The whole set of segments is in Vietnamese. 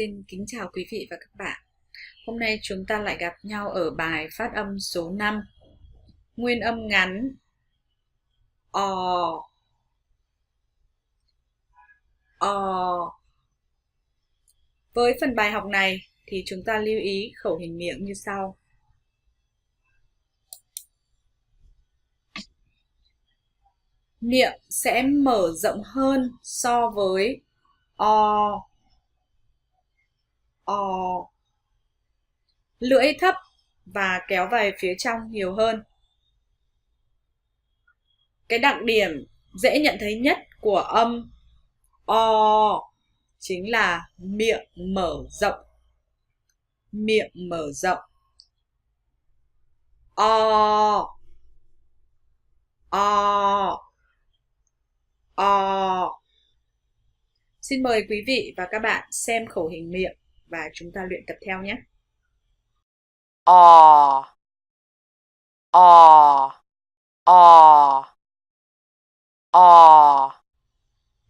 Xin kính chào quý vị và các bạn. Hôm nay chúng ta lại gặp nhau ở bài phát âm số 5. Nguyên âm ngắn o. Với phần bài học này thì chúng ta lưu ý khẩu hình miệng như sau. Miệng sẽ mở rộng hơn so với o. Lưỡi thấp và kéo về phía trong nhiều hơn. Cái đặc điểm dễ nhận thấy nhất của âm o chính là miệng mở rộng. Miệng mở rộng. O. Xin mời quý vị và các bạn xem khẩu hình miệng và chúng ta luyện tập theo nhé. O.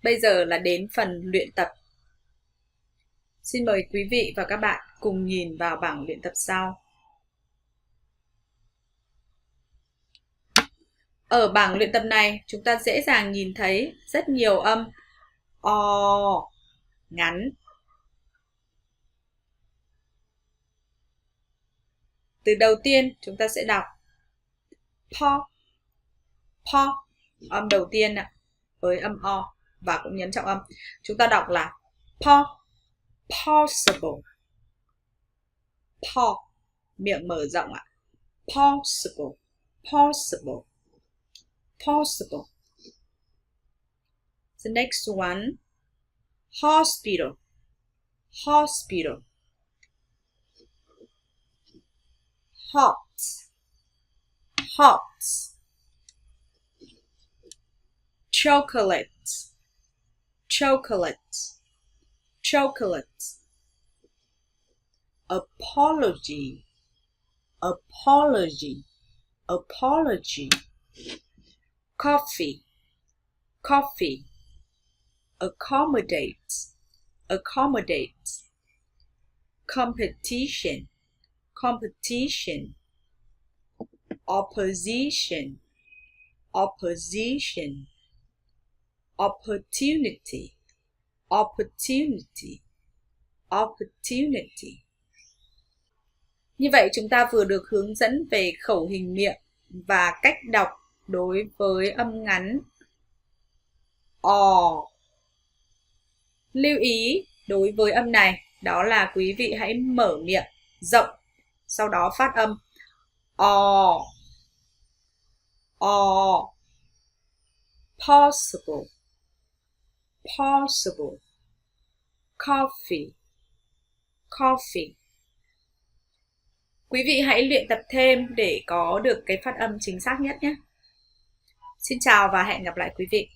Bây giờ là đến phần luyện tập. Xin mời quý vị và các bạn cùng nhìn vào bảng luyện tập sau. Ở bảng luyện tập này, chúng ta dễ dàng nhìn thấy rất nhiều âm o ngắn. Từ đầu tiên, chúng ta sẽ đọc po. Âm đầu tiên với âm o và cũng nhấn trọng âm. Chúng ta đọc là po. Possible. Po, miệng mở rộng ạ. Possible. The next one, hospital. Hot. Chocolate. Apology. Coffee. Accommodate. Competition. Opposition. Opportunity. Như vậy chúng ta vừa được hướng dẫn về khẩu hình miệng và cách đọc đối với âm ngắn o. Lưu ý đối với âm này đó là quý vị hãy mở miệng rộng, sau đó phát âm o. Possible. Coffee. Quý vị hãy luyện tập thêm để có được cái phát âm chính xác nhất nhé. Xin chào và hẹn gặp lại quý vị.